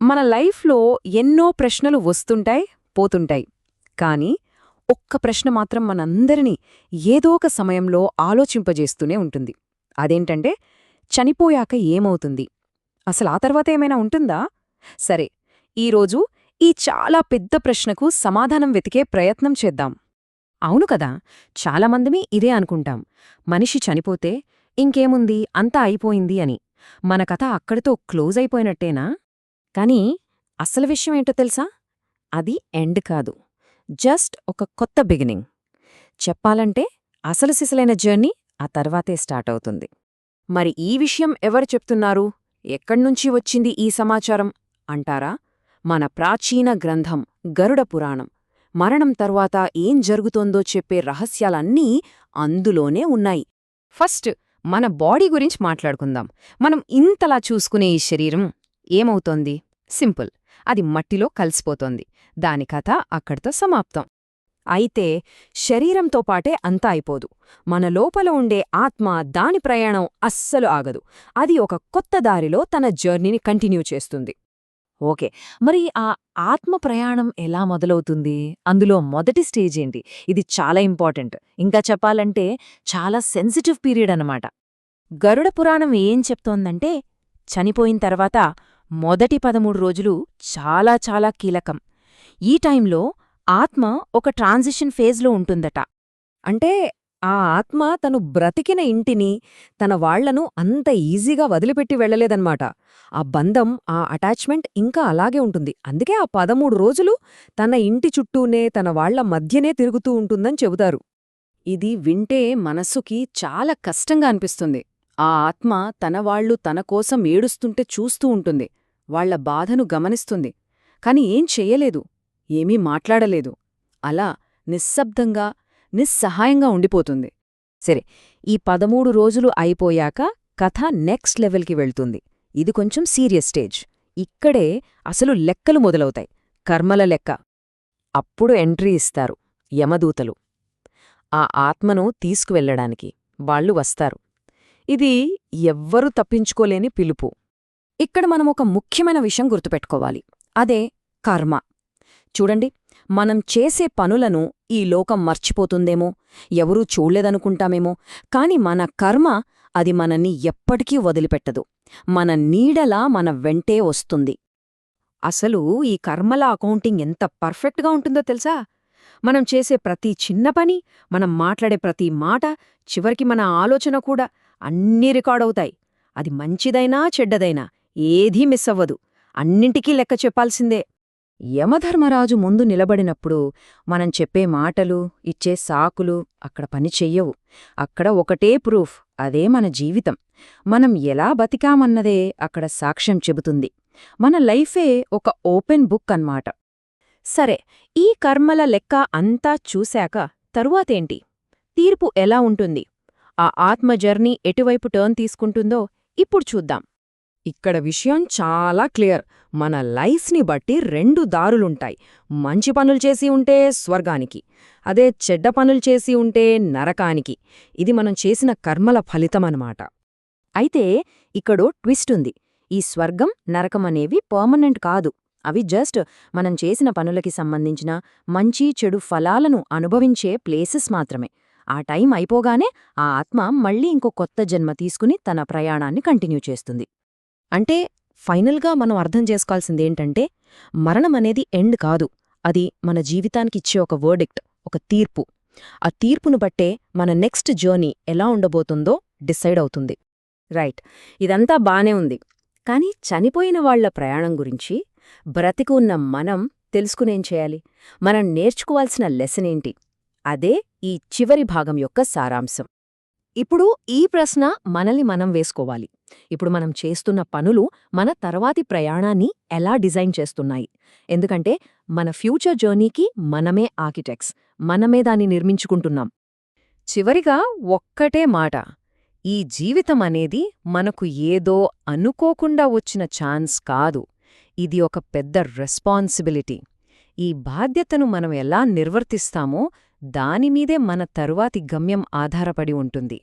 మన లైఫ్లో ఎన్నో ప్రశ్నలు వస్తుంటాయి పోతుంటాయి కానీ ఒక్క ప్రశ్న మాత్రం మనందరినీ ఏదో ఒక సమయంలో ఆలోచింపజేస్తూనే ఉంటుంది. అదేంటంటే చనిపోయాక ఏమవుతుంది, అసలు ఆ తర్వాత ఏమైనా ఉంటుందా? సరే, ఈరోజు ఈ చాలా పెద్ద ప్రశ్నకు సమాధానం వెతికే ప్రయత్నం చేద్దాం. అవును కదా, చాలామందిమి ఇదే అనుకుంటాం. మనిషి చనిపోతే ఇంకేముంది, అంతా అయిపోయింది అని. మన కథ అక్కడితో క్లోజ్ అయిపోయినట్టేనా? కానీ అసలు విషయమేంటో తెలుసా? అది ఎండ్ కాదు, జస్ట్ ఒక కొత్త బిగినింగ్. చెప్పాలంటే అసలు సిసలైన జర్నీ ఆ తర్వాతే స్టార్ట్ అవుతుంది. మరి ఈ విషయం ఎవరు చెప్తున్నారు, ఎక్కడ్నుంచి వచ్చింది ఈ సమాచారం అంటారా? మన ప్రాచీన గ్రంథం గరుడ పురాణం మరణం తర్వాత ఏం జరుగుతోందో చెప్పే రహస్యాలన్నీ అందులోనే ఉన్నాయి. ఫస్ట్ మన బాడీ గురించి మాట్లాడుకుందాం. మనం ఇంతలా చూసుకునే ఈ శరీరం ఏమవుతోంది? సింపుల్, అది మట్టిలో కలిసిపోతోంది. దాని కథ అక్కడితో సమాప్తం. అయితే శరీరంతో పాటే అంతా అయిపోదు. మన లోపల ఉండే ఆత్మ, దాని ప్రయాణం అస్సలు ఆగదు. అది ఒక కొత్త దారిలో తన జర్నీని కంటిన్యూ చేస్తుంది. ఓకే, మరి ఆ ఆత్మ ప్రయాణం ఎలా మొదలవుతుంది? అందులో మొదటి స్టేజ్ ఏంటి? ఇది చాలా ఇంపార్టెంట్. ఇంకా చెప్పాలంటే చాలా సెన్సిటివ్ పీరియడ్ అన్నమాట. గరుడ పురాణం ఏం చెప్తోందంటే చనిపోయిన తర్వాత మొదటి 13 రోజులు చాలా చాలా కీలకం. ఈ టైంలో ఆత్మ ఒక ట్రాన్సిషన్ ఫేజ్లో ఉంటుందట. అంటే ఆ ఆత్మ తను బ్రతికిన ఇంటిని, తన వాళ్లను అంత ఈజీగా వదిలిపెట్టి వెళ్లలేదన్నమాట. ఆ బంధం, ఆ అటాచ్మెంట్ ఇంకా అలాగే ఉంటుంది. అందుకే ఆ 13 రోజులు తన ఇంటి చుట్టూనే, తన వాళ్ల మధ్యనే తిరుగుతూ ఉంటుందని చెబుతారు. ఇది వింటే మనస్సుకి చాలా కష్టంగా అనిపిస్తుంది. ఆ ఆత్మ తన వాళ్లు తన కోసం ఏడుస్తుంటే చూస్తూ ఉంటుంది. వాళ్ల బాధను గమనిస్తుంది. కాని ఏం చెయ్యలేదు, ఏమీ మాట్లాడలేదు. అలా నిశ్శబ్దంగా, నిస్సహాయంగా ఉండిపోతుంది. సరే, ఈ 13 రోజులు అయిపోయాక కథ నెక్స్ట్ లెవెల్కి వెళ్తుంది. ఇది కొంచెం సీరియస్ స్టేజ్. ఇక్కడే అసలు లెక్కలు మొదలవుతాయి, కర్మల లెక్క. అప్పుడు ఎంట్రీ ఇస్తారు యమదూతలు. ఆ ఆత్మను తీసుకువెళ్లడానికి వాళ్లు వస్తారు. ఇది ఎవ్వరూ తప్పించుకోలేని పిలుపు. ఇక్కడ మనం ఒక ముఖ్యమైన విషయం గుర్తుపెట్టుకోవాలి. అదే కర్మ. చూడండి, మనం చేసే పనులను ఈ లోకం మర్చిపోతుందేమో, ఎవరూ చూడ్లేదనుకుంటామేమో, కాని మన కర్మ అది మనల్ని ఎప్పటికీ వదిలిపెట్టదు. మన నీడలా మన వెంటే వస్తుంది. అసలు ఈ కర్మల అకౌంటింగ్ ఎంత పర్ఫెక్ట్గా ఉంటుందో తెలుసా? మనం చేసే ప్రతి చిన్న పని, మనం మాట్లాడే ప్రతి మాట, చివరికి మన ఆలోచన కూడా అన్నీ రికార్డవుతాయి. అది మంచిదైనా చెడ్డదైనా ఏదీ మిస్ అవ్వదు. అన్నింటికీ లెక్క చెప్పాల్సిందే. యమధర్మరాజు ముందు నిలబడినప్పుడు మనం చెప్పే మాటలు, ఇచ్చే సాకులు అక్కడ పని చెయ్యవు. అక్కడ ఒకటే ప్రూఫ్, అదే మన జీవితం. మనం ఎలా బతికామన్నదే అక్కడ సాక్ష్యం చెబుతుంది. మన లైఫే ఒక ఓపెన్ బుక్ అన్నమాట. సరే, ఈ కర్మల లెక్క అంతా చూశాక తరువాతేంటి? తీర్పు ఎలా ఉంటుంది? ఆ ఆత్మ జర్నీ ఎటువైపు టర్న్ తీసుకుంటుందో ఇప్పుడు చూద్దాం. ఇక్కడ విషయం చాలా క్లియర్. మన లైఫ్ని బట్టి 2 దారులుంటాయి. మంచి పనులు చేసి ఉంటే స్వర్గానికి, అదే చెడ్డ పనులు చేసి ఉంటే నరకానికి. ఇది మనం చేసిన కర్మల ఫలితమన్నమాట. అయితే ఇక్కడో ట్విస్ట్ ఉంది. ఈ స్వర్గం, నరకమనేవి పర్మనెంట్ కాదు. అవి జస్ట్ మనం చేసిన పనులకి సంబంధించిన మంచి చెడు ఫలాలను అనుభవించే ప్లేసెస్ మాత్రమే. ఆ టైం అయిపోగానే ఆ ఆత్మ మళ్ళీ ఇంకో కొత్త జన్మ తీసుకుని తన ప్రయాణాన్ని కంటిన్యూ చేస్తుంది. అంటే ఫైనల్గా మనం అర్థం చేసుకోవాల్సిందేంటంటే మరణమనేది ఎండ్ కాదు, అది మన జీవితానికిచ్చే ఒక వర్డిక్ట్, ఒక తీర్పు. ఆ తీర్పును బట్టే మన నెక్స్ట్ జర్నీ ఎలా ఉండబోతుందో డిసైడ్ అవుతుంది. రైట్, ఇదంతా బానే ఉంది. కానీ చనిపోయిన వాళ్ల ప్రయాణం గురించి బ్రతికి ఉన్న మనం తెలుసుకునేం చేయాలి? మనం నేర్చుకోవాల్సిన లెసనేంటి? అదే ఈ చివరి భాగం యొక్క సారాంశం. ఇప్పుడు ఈ ప్రశ్న మనల్ని మనం వేసుకోవాలి. ఇప్పుడు మనం చేస్తున్న పనులు మన తర్వాతి ప్రయాణాన్ని ఎలా డిజైన్ చేస్తున్నాయి? ఎందుకంటే మన ఫ్యూచర్ జర్నీకి మనమే ఆర్కిటెక్ట్స్, మనమే దాన్ని నిర్మించుకుంటున్నాం. చివరిగా ఒక్కటే మాట, ఈ జీవితం అనేది మనకు ఏదో అనుకోకుండా వచ్చిన ఛాన్స్ కాదు. ఇది ఒక పెద్ద రెస్పాన్సిబిలిటీ. ఈ బాధ్యతను మనం ఎలా నిర్వర్తిస్తామో దానిమీదే మన తరువాతి గమ్యం ఆధారపడి ఉంటుంది.